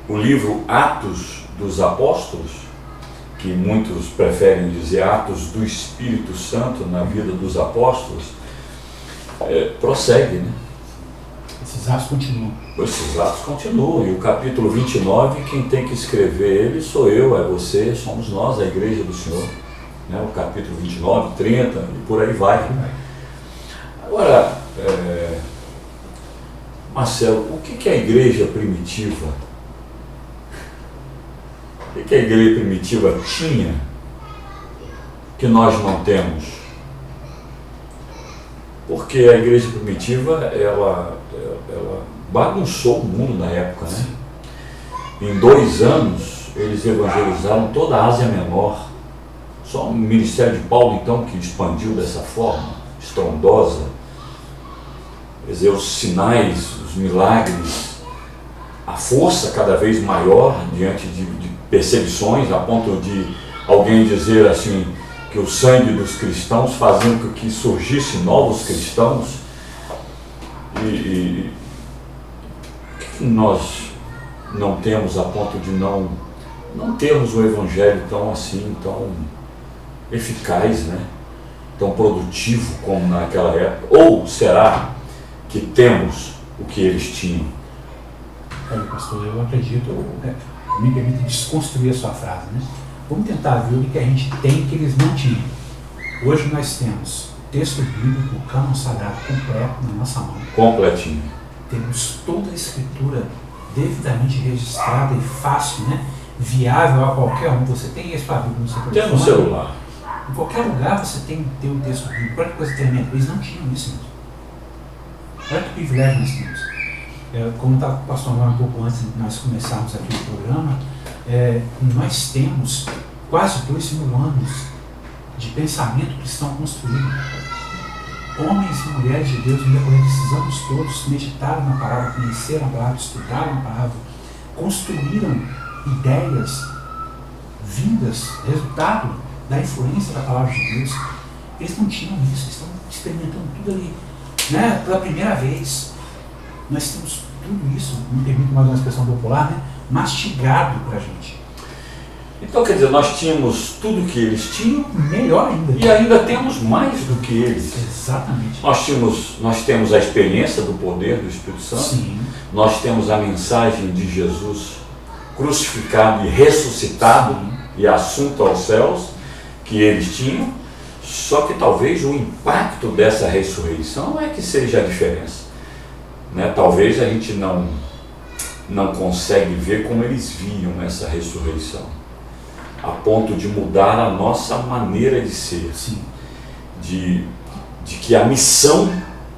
o livro Atos dos Apóstolos, que muitos preferem dizer Atos do Espírito Santo na vida dos apóstolos, prossegue, né? Esses atos continuam. Esses atos continuam. E o capítulo 29, quem tem que escrever ele sou eu, é você, somos nós, a igreja do Senhor. Né? O capítulo 29, 30 e por aí vai. Agora, Marcelo, o que é a igreja primitiva? O que a igreja primitiva tinha que nós não temos? Porque a igreja primitiva, ela bagunçou o mundo na época, né? Em 2 anos, eles evangelizaram toda a Ásia Menor. Só o ministério de Paulo, então, que expandiu dessa forma, estrondosa. Quer dizer, os sinais, os milagres, a força cada vez maior diante de perseguições, a ponto de alguém dizer assim, que o sangue dos cristãos fazia com que surgissem novos cristãos. E que nós não temos a ponto de não termos um evangelho tão assim, tão eficaz, né? Tão produtivo como naquela época? Ou será que temos o que eles tinham? Olha, pastor, eu acredito, me permite desconstruir a sua frase, né? Vamos tentar ver o que a gente tem que eles não tinham. Hoje nós temos texto bíblico, o cânon sagrado completo na nossa mão. Completinho. Temos toda a escritura devidamente registrada e fácil, né? Viável a qualquer um. Você tem esse para Bíblia no seu telefone. Tem no celular. Em qualquer lugar você tem que ter o texto bíblico. Olha que coisa tremenda. Eles não tinham isso, mesmo. Olha que privilégio nós temos. Como estava o pastor um pouco antes de nós começarmos aqui o programa, nós temos quase 2.000 anos de pensamento cristão construído. Homens e mulheres de Deus, no decorrer desses anos todos, meditaram na palavra, conheceram a palavra, estudaram a palavra, construíram ideias vindas, resultado da influência da palavra de Deus. Eles não tinham isso, eles estão experimentando tudo ali, né? Pela primeira vez. Nós temos tudo isso, me permite mais uma expressão popular, né? Mastigado para a gente. Então, quer dizer, nós tínhamos tudo que eles tinham, melhor ainda. E ainda temos mais do que eles. Exatamente. Nós temos a experiência do poder do Espírito Santo. Sim. Nós temos a mensagem de Jesus crucificado e ressuscitado. Sim. E assunto aos céus, que eles tinham. Só que talvez o impacto dessa ressurreição é que seja a diferença. Né? Talvez a gente não consegue ver como eles viam essa ressurreição, a ponto de mudar a nossa maneira de ser. Sim. De que a missão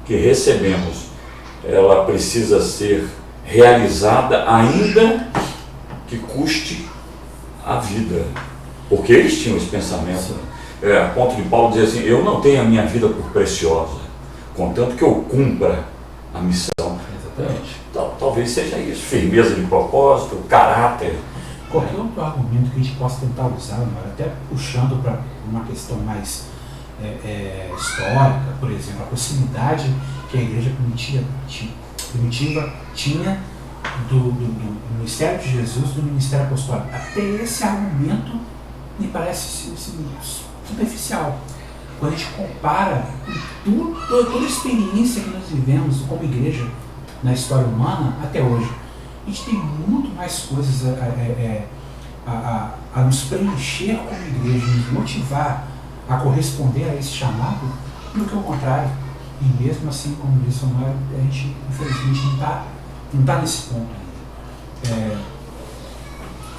que recebemos, ela precisa ser realizada ainda que custe a vida. Porque eles tinham esse pensamento. A ponto de Paulo dizer assim, eu não tenho a minha vida por preciosa, contanto que eu cumpra a missão. Exatamente. Talvez seja isso, firmeza de propósito, caráter. Qualquer outro argumento que a gente possa tentar usar, até puxando para uma questão mais histórica, por exemplo, a proximidade que a igreja primitiva tinha do ministério de Jesus, do ministério apostólico. Até esse argumento me parece superficial. Quando a gente compara com toda a experiência que nós vivemos como igreja na história humana até hoje, a gente tem muito mais coisas a nos preencher como igreja, nos motivar a corresponder a esse chamado, do que o contrário. E mesmo assim, como disse o Mário, a gente infelizmente não está nesse ponto ainda.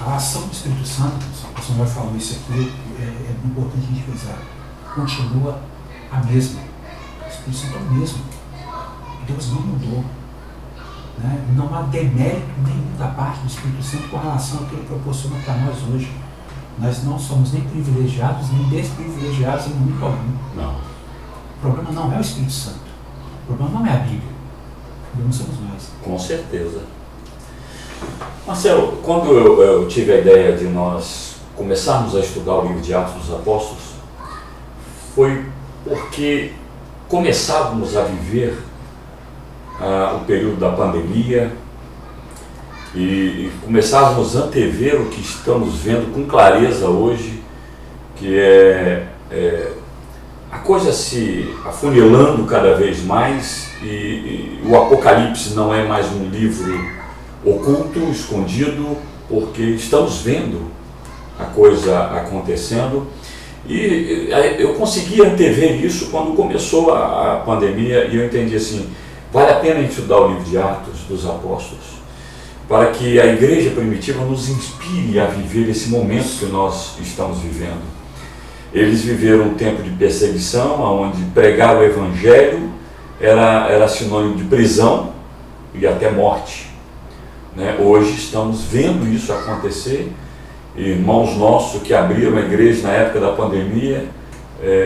A ação do Espírito Santo, o Senhor falou isso aqui, é importante a gente frisar, continua a mesma. O Espírito Santo é o mesmo. Deus não mudou. Né? Não há demérito nenhum da parte do Espírito Santo com relação ao que ele proporciona para nós hoje. Nós não somos nem privilegiados, nem desprivilegiados em momento algum. Não. O problema não é o Espírito Santo. O problema não é a Bíblia. O problema somos nós. Com certeza. Marcelo, quando eu tive a ideia de nós começarmos a estudar o livro de Atos dos Apóstolos, foi porque começávamos a viver o período da pandemia e começávamos a antever o que estamos vendo com clareza hoje, que é a coisa se afunilando cada vez mais e o Apocalipse não é mais um livro oculto, escondido, porque estamos vendo a coisa acontecendo. E eu consegui antever isso quando começou a pandemia e eu entendi assim, vale a pena estudar o livro de Atos dos Apóstolos, para que a igreja primitiva nos inspire a viver esse momento que nós estamos vivendo. Eles viveram um tempo de perseguição, onde pregar o evangelho era sinônimo de prisão e até morte. Né? Hoje estamos vendo isso acontecer. Irmãos nossos que abriram a igreja na época da pandemia,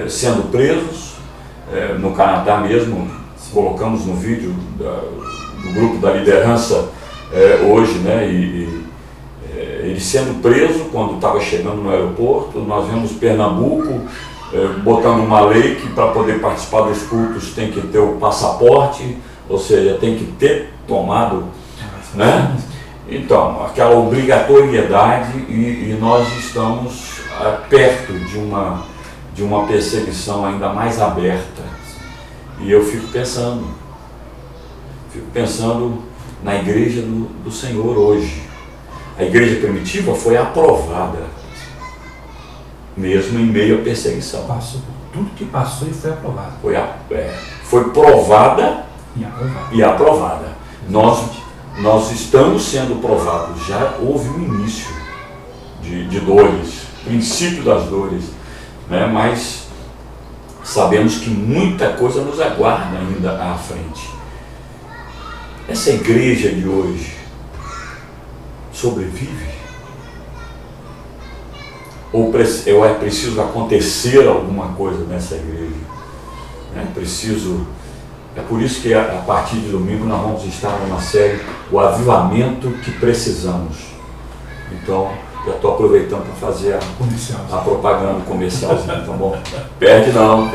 sendo presos, no Canadá mesmo, colocamos no vídeo do grupo da liderança hoje, né? Ele sendo preso quando estava chegando no aeroporto. Nós vemos Pernambuco botando uma lei que para poder participar dos cultos tem que ter o passaporte, ou seja, tem que ter tomado, né? Então, aquela obrigatoriedade e nós estamos perto de uma perseguição ainda mais aberta. E eu fico pensando na igreja do Senhor hoje. A igreja primitiva foi aprovada, mesmo em meio à perseguição. Passou por tudo que passou e foi aprovada. Foi provada e aprovada. Nós estamos sendo provados, já houve um início de dores, princípio das dores, né? Mas sabemos que muita coisa nos aguarda ainda à frente. Essa igreja de hoje sobrevive? Ou é preciso acontecer alguma coisa nessa igreja? É por isso que a partir de domingo nós vamos estar numa série, o avivamento que precisamos. Então, já estou aproveitando para fazer a propaganda comercialzinha, tá bom? Perde não. A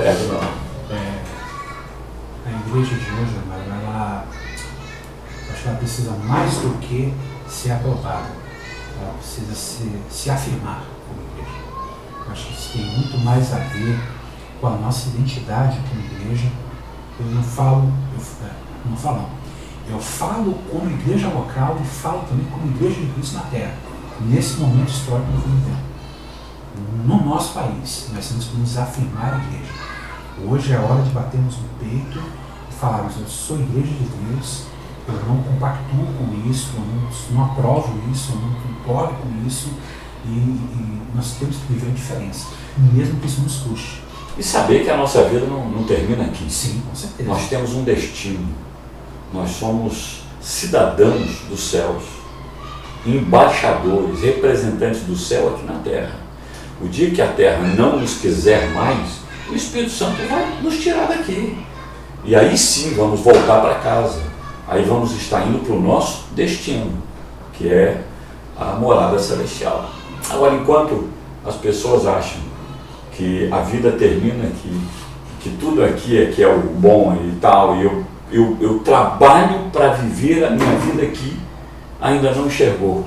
igreja de hoje, ela acho que ela precisa mais do que ser aprovada. Ela precisa se afirmar como igreja. Eu acho que isso tem muito mais a ver com a nossa identidade como igreja. Eu falo como igreja local e falo também como igreja de Cristo na Terra, nesse momento histórico que nós vivemos. No nosso país, nós temos que nos afirmar a igreja. Hoje é a hora de batermos no peito e falarmos, eu sou igreja de Deus, eu não compactuo com isso, eu não aprovo isso, eu não concordo com isso, e nós temos que viver a diferença, mesmo que isso nos custe. E saber que a nossa vida não termina aqui. Sim, com certeza. Nós temos um destino. Nós somos cidadãos dos céus, embaixadores, representantes do céu aqui na terra. O dia que a terra não nos quiser mais, o Espírito Santo vai nos tirar daqui. E aí sim vamos voltar para casa. Aí vamos estar indo para o nosso destino, que é a morada celestial. Agora, enquanto as pessoas acham que a vida termina aqui, que tudo aqui é que é o bom e tal, e eu trabalho para viver a minha vida aqui, ainda não enxergou.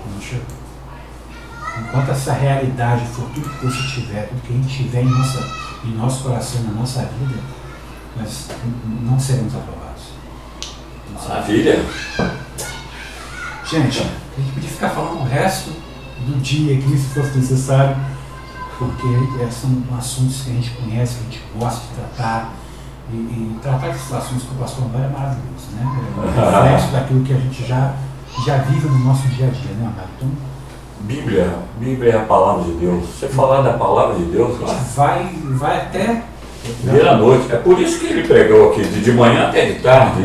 Enquanto essa realidade for tudo que você tiver, tudo que a gente tiver em nosso coração, na nossa vida, nós não seremos aprovados. Maravilha! Gente, a gente podia ficar falando o resto do dia aqui, se fosse necessário, porque são assuntos que a gente conhece, que a gente gosta de tratar, e tratar esses assuntos com o pastor André é maravilhoso, né? É um reflexo daquilo que a gente já vive no nosso dia a dia, né, André? Então, Bíblia é a palavra de Deus. Você falar da palavra de Deus, vai até vir à noite. É por isso que ele pregou aqui, de manhã até de tarde.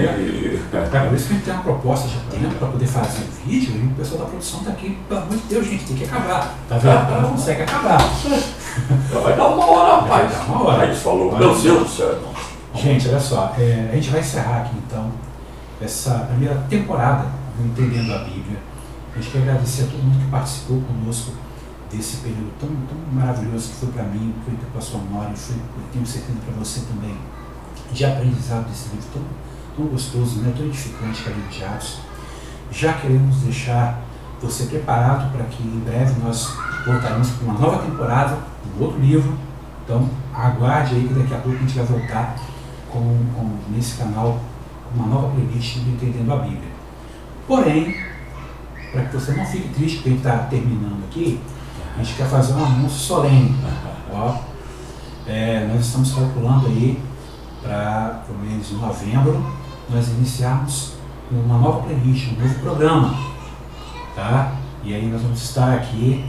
É por isso que a gente tem uma proposta de tempo para poder fazer o vídeo, e o pessoal da produção está aqui, pelo amor de Deus, gente, tem que acabar. Tá vendo? Não consegue acabar. Vai dar uma hora, rapaz. Vai dar uma hora. Aí falou, meu Deus do céu. Gente, olha só, a gente vai encerrar aqui então essa primeira temporada do Entendendo a Bíblia. A gente quer agradecer a todo mundo que participou conosco desse período tão maravilhoso que foi para mim, que foi para o pastor Mauro, eu tenho certeza para você também, de aprendizado desse livro tão gostoso, né? Tão edificante, que é o livro de Atos. Já queremos deixar você preparado para que em breve nós voltaremos para uma nova temporada, um outro livro, Então, aguarde aí que daqui a pouco a gente vai voltar nesse canal uma nova playlist do Entendendo a Bíblia. Porém, para que você não fique triste porque a gente está terminando aqui, a gente quer fazer um anúncio solene. Ó, nós estamos calculando aí para o mês de novembro nós iniciarmos uma nova playlist, um novo programa, tá? E aí nós vamos estar aqui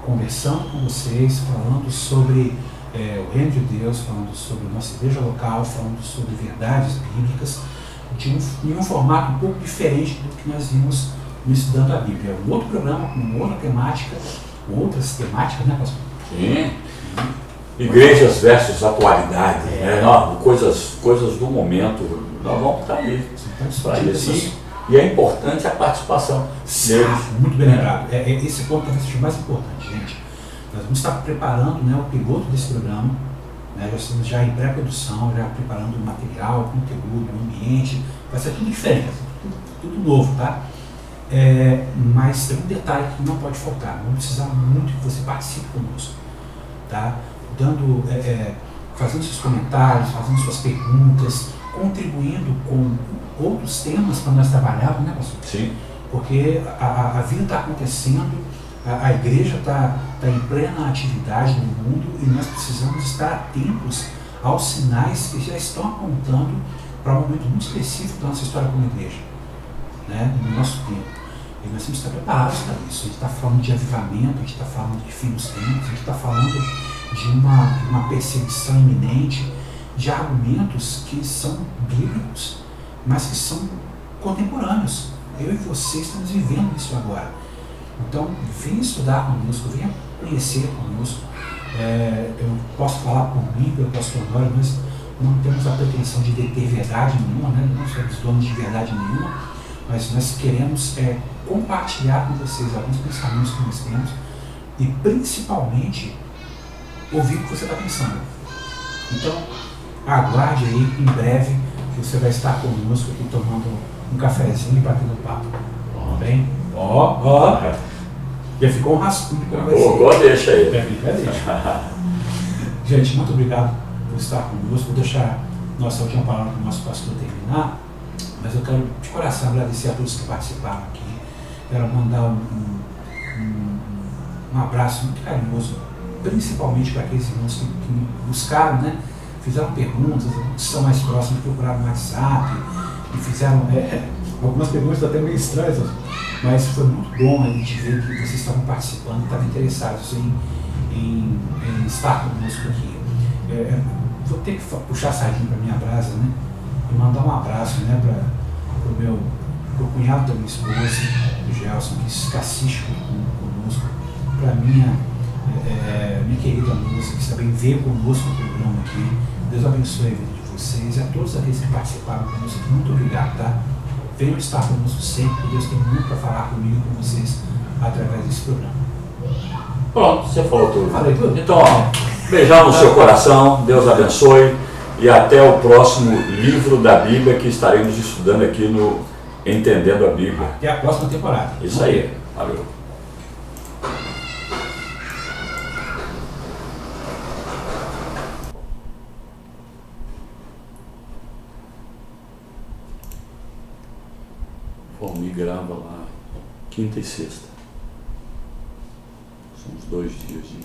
conversando com vocês, falando sobre o reino de Deus, falando sobre a nossa igreja local, falando sobre verdades bíblicas, em um formato um pouco diferente do que nós vimos no Estudando a Bíblia. É um outro programa com uma outra temática, outras temáticas, né, pastor? Sim. Igrejas versus atualidade, né? Não, coisas do momento, nós vamos estar aí para isso. E é importante a participação deles. Muito bem lembrado. Esse ponto talvez seja o mais importante, gente. Nós vamos estar preparando, né, o piloto desse programa, né, já estamos já em pré-produção, já preparando o material, o conteúdo, o ambiente, vai ser tudo diferente, tudo novo, tá? Mas tem um detalhe que não pode faltar, vamos precisar muito que você participe conosco, tá? Fazendo seus comentários, fazendo suas perguntas, contribuindo com outros temas para nós trabalharmos, né, pastor? Sim. Porque a vida está acontecendo, a igreja está em plena atividade no mundo e nós precisamos estar atentos aos sinais que já estão apontando para um momento muito específico da nossa história como igreja, né, no nosso tempo. E nós temos que estar preparados para isso. A gente está falando de avivamento, a gente está falando de fim dos tempos, a gente está falando de uma perseguição iminente, de argumentos que são bíblicos, mas que são contemporâneos. Eu e você estamos vivendo isso agora. Então, venha estudar conosco, venha conhecer conosco. Eu posso falar por mim, pelo pastor Honório, nós não temos a pretensão de deter verdade nenhuma, né? Não somos donos de verdade nenhuma, mas nós queremos compartilhar com vocês alguns pensamentos que nós temos e, principalmente, ouvir o que você está pensando. Então, aguarde aí, em breve, que você vai estar conosco aqui tomando um cafezinho e batendo papo. Tá bem? Já ficou um rascunho para você. Deixa aí. Deixa. Gente, muito obrigado por estar conosco. Vou deixar nossa última palavra para o nosso pastor terminar, mas eu quero de coração agradecer a todos que participaram aqui. Quero mandar um abraço muito carinhoso, principalmente para aqueles irmãos que me buscaram, né? Fizeram perguntas, que são mais próximos, procuraram no WhatsApp e fizeram algumas perguntas até meio estranhas, mas foi muito bom a gente ver que vocês estavam participando, estavam interessados em estar conosco aqui. Vou ter que puxar a sardinha para minha brasa, né? E mandar um abraço, né, para o meu cunhado da minha esposa, o Gelson, que assiste conosco, para minha querida moça, que também veio conosco no programa aqui. Deus abençoe a vida de vocês e a todos aqueles que participaram conosco. Muito obrigado, tá? Venham estar conosco sempre, Deus tem muito para falar comigo e com vocês através desse programa. Pronto, você falou tudo. Falei tudo? Então, beijão no seu coração, Deus abençoe e até o próximo livro da Bíblia que estaremos estudando aqui no Entendendo a Bíblia. Até a próxima temporada. Isso aí, valeu. Grava lá quinta e sexta. São os 2 dias de